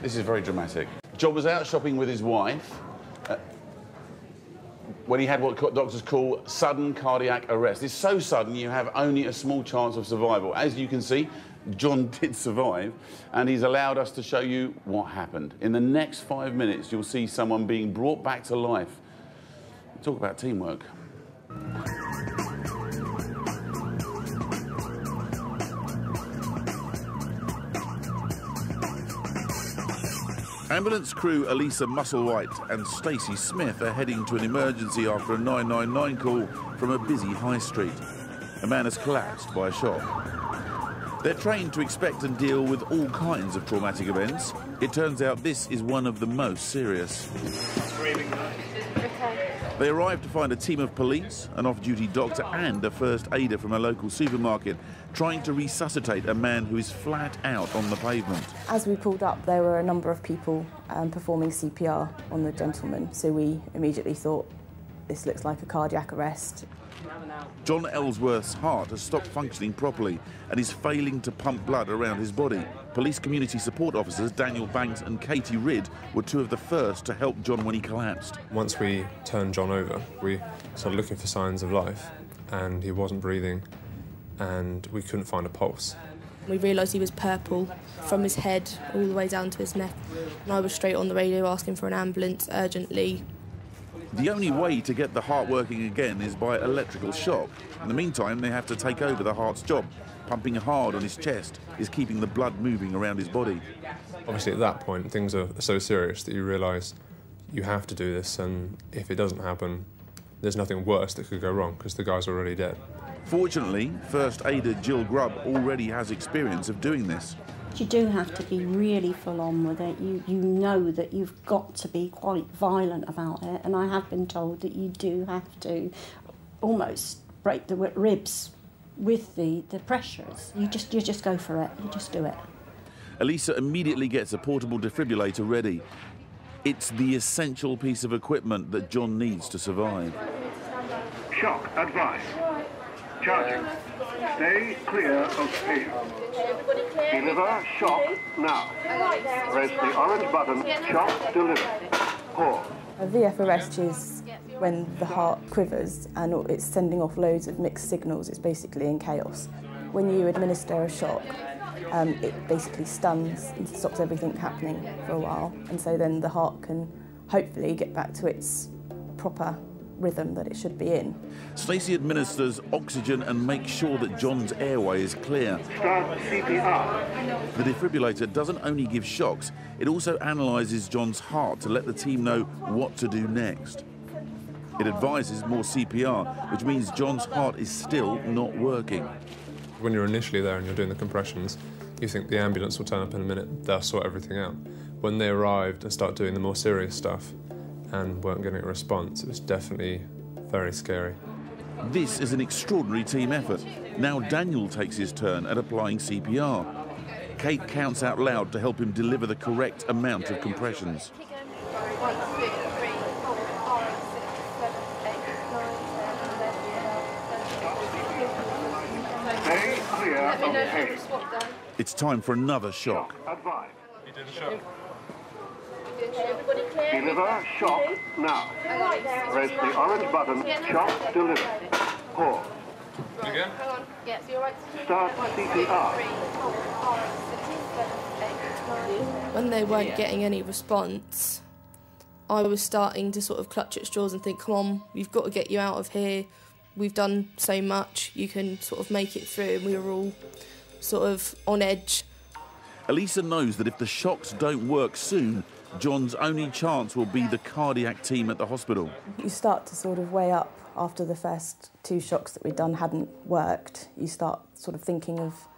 This is very dramatic. John was out shopping with his wife when he had what doctors call sudden cardiac arrest. It's so sudden you have only a small chance of survival. As you can see, John did survive, and he's allowed us to show you what happened. In the next 5 minutes, you'll see someone being brought back to life. Talk about teamwork. Ambulance crew Elisa Musselwhite and Stacey Smith are heading to an emergency after a 999 call from a busy high street. A man has collapsed by a shock. They're trained to expect and deal with all kinds of traumatic events. It turns out this is one of the most serious. They arrived to find a team of police, an off-duty doctor and a first aider from a local supermarket trying to resuscitate a man who is flat out on the pavement. As we pulled up, there were a number of people performing CPR on the gentleman, so we immediately thought, this looks like a cardiac arrest. John Ellsworth's heart has stopped functioning properly and is failing to pump blood around his body. Police community support officers Daniel Banks and Katie Ridd were two of the first to help John when he collapsed. Once we turned John over, we started looking for signs of life, and he wasn't breathing, and we couldn't find a pulse. We realised he was purple from his head all the way down to his neck. And I was straight on the radio asking for an ambulance urgently. The only way to get the heart working again is by electrical shock. In the meantime, they have to take over the heart's job. Pumping hard on his chest is keeping the blood moving around his body. Obviously, at that point, things are so serious that you realise you have to do this, and if it doesn't happen, there's nothing worse that could go wrong, because the guy's already dead. Fortunately, first aider Jill Grubb already has experience of doing this. You do have to be really full on with it. You know that you've got to be quite violent about it, and I have been told that you do have to almost break the ribs with the pressures. You just go for it. You just do it. Elisa immediately gets a portable defibrillator ready. It's the essential piece of equipment that John needs to survive. Shock advice. Charging. Stay clear of patient. Deliver shock now. Press the orange button. Shock delivered. Pause. A VF arrest is when the heart quivers and it's sending off loads of mixed signals. It's basically in chaos. When you administer a shock, it basically stuns and stops everything happening for a while, and so then the heart can hopefully get back to its proper rhythm that it should be in. Stacey administers oxygen and makes sure that John's airway is clear. Start CPR. The defibrillator doesn't only give shocks, it also analyses John's heart to let the team know what to do next. It advises more CPR, which means John's heart is still not working. When you're initially there and you're doing the compressions, you think the ambulance will turn up in a minute, they'll sort everything out. When they arrived and started doing the more serious stuff and weren't getting a response, it was definitely very scary. This is an extraordinary team effort. Now Daniel takes his turn at applying CPR. Kate counts out loud to help him deliver the correct amount of compressions. Stay clear of patient. It's time for another shock. Advice. You did a shock. Deliver shock now. Press the orange button. Shock delivered. Pause. Again? Start CPR. When they weren't getting any response, I was starting to sort of clutch at straws and think, come on, we've got to get you out of here. We've done so much, you can sort of make it through. And we were all sort of on edge. Elisa knows that if the shocks don't work soon, John's only chance will be the cardiac team at the hospital. You start to sort of weigh up after the first 2 shocks that we'd done hadn't worked. You start sort of thinking of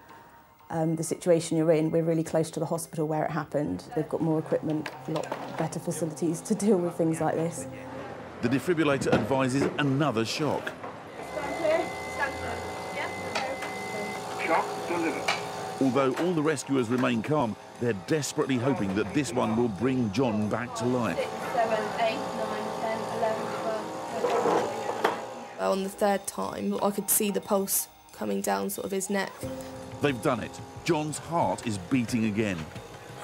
the situation you're in. We're really close to the hospital where it happened. They've got more equipment, a lot better facilities to deal with things like this. The defibrillator advises another shock. Shock delivered. Although all the rescuers remain calm, they're desperately hoping that this one will bring John back to life. 6, 7, 8, 9, 10, 11, 12. On the 3rd time, I could see the pulse coming down sort of his neck. They've done it. John's heart is beating again.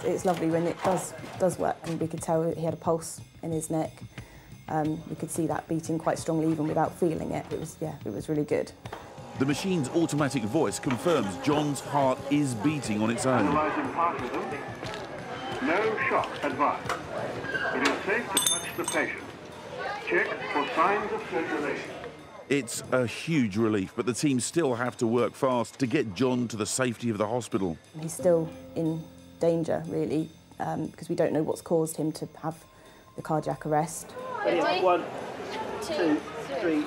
it's lovely when it does work, and we could tell he had a pulse in his neck. We could see that beating quite strongly even without feeling it. It was really good. The machine's automatic voice confirms John's heart is beating on its own. Analysing heart rhythm. No shock advised. It is safe to touch the patient. Check for signs of circulation. It's a huge relief, but the team still have to work fast to get John to the safety of the hospital. He's still in danger, really, because we don't know what's caused him to have the cardiac arrest. 1, 2, 3,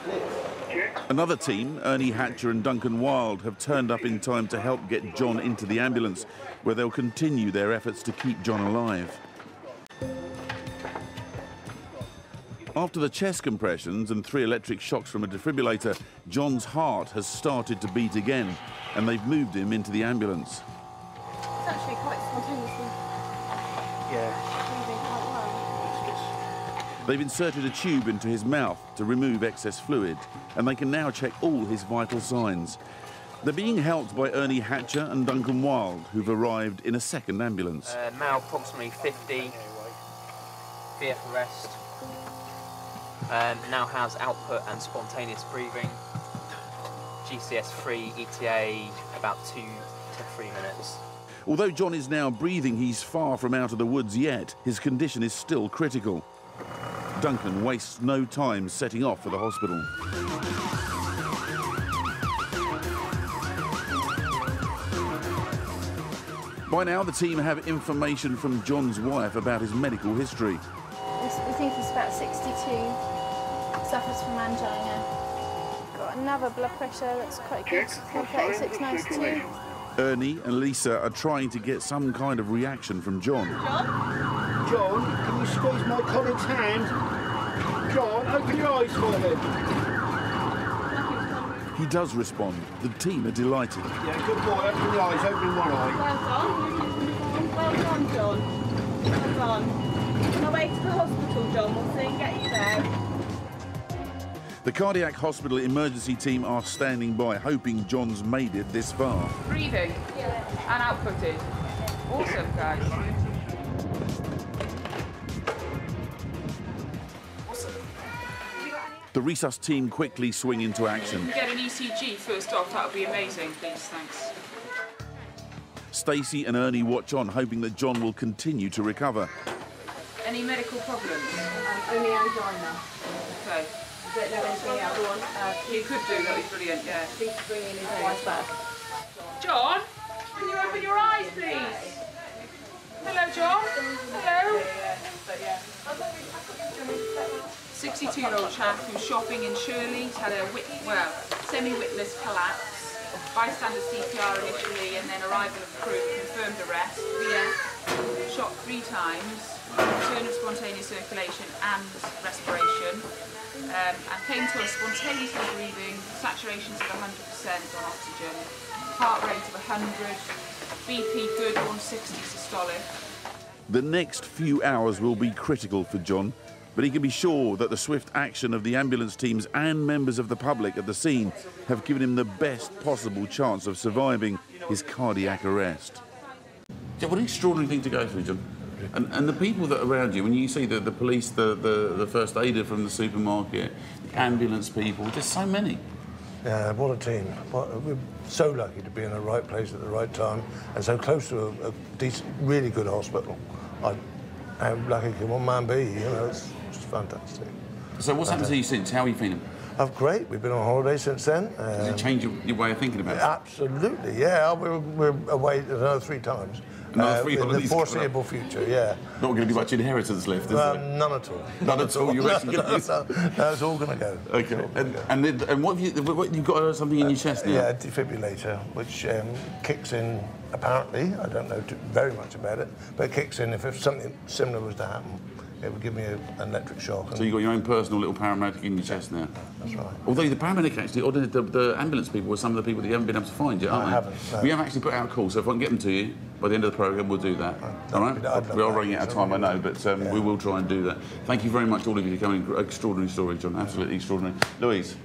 Another team, Ernie Hatcher and Duncan Wilde, have turned up in time to help get John into the ambulance, where they'll continue their efforts to keep John alive. After the chest compressions and 3 electric shocks from a defibrillator, John's heart has started to beat again, and they've moved him into the ambulance. It's actually quite spontaneously. Yeah. They've inserted a tube into his mouth to remove excess fluid, and they can now check all his vital signs. They're being helped by Ernie Hatcher and Duncan Wilde, who've arrived in a second ambulance. Now approximately 50, VF arrest. Now has output and spontaneous breathing. GCS free, ETA about 2 to 3 minutes. Although John is now breathing, he's far from out of the woods yet. His condition is still critical. Duncan wastes no time setting off for the hospital. By now, the team have information from John's wife about his medical history. We think he's about 62, suffers from angina. Got another blood pressure that's quite good, 136/92. Ernie and Lisa are trying to get some kind of reaction from John. John, can you squeeze my colleague's hand? John, open your eyes for me. He does respond. The team are delighted. Yeah, good boy. Open your eyes. Open one eye. Well done, John. Well done. On the way to the hospital, John. We'll soon get you there. The cardiac hospital emergency team are standing by, hoping John's made it this far. Breathing and outputted. Awesome, guys. The resus team quickly swing into action. Get an ECG first off, that would be amazing, please, thanks. Stacey and Ernie watch on, hoping that John will continue to recover. Any medical problems? Only angina. Okay. Don't know anything else. You could do, that would be brilliant, yeah. Please bring in his wife back. John, can you open your eyes, please? Hello, John. Hello. 62-year-old chap who's shopping in Shirley. He's had a semi-witness collapse. Bystander CPR initially, and then arrival of crew, confirmed arrest. VF, shot 3 times, return of spontaneous circulation and respiration. And came to us spontaneously breathing, saturations of 100% on oxygen, heart rate of 100, BP good, 160 systolic. The next few hours will be critical for John, but he can be sure that the swift action of the ambulance teams and members of the public at the scene have given him the best possible chance of surviving his cardiac arrest. Yeah, what an extraordinary thing to go through, John. And the people that are around you, when you see the police, the first aider from the supermarket, the ambulance people, just so many. Yeah, what a team. We're so lucky to be in the right place at the right time and so close to a decent, really good hospital. How lucky can one man be, you know, it's just fantastic. So what's happened to you since? How are you feeling? Oh, great. We've been on holiday since then. Does it change your way of thinking about it? Absolutely, yeah. We're away another 3 times. Another 3 in the foreseeable future, yeah. Not going to be much inheritance left, is there? None at all. None at all? No, it's all going to go. Okay. And what have you've got something in your chest now? Yeah, a defibrillator, which kicks in, apparently, I don't know very much about it, but it kicks in if something similar was to happen. It would give me an electric shock. So you've got your own personal little paramedic in your chest now? That's right. Although the paramedic actually, or the ambulance people were some of the people that you haven't been able to find yet, aren't I they? haven't, no. We have actually put out a call, so if I can get them to you by the end of the programme, we'll do that. All right? We are running out of time, I know, but we will try and do that. Thank you very much, all of you, for coming. Extraordinary story, John. Absolutely extraordinary. Louise?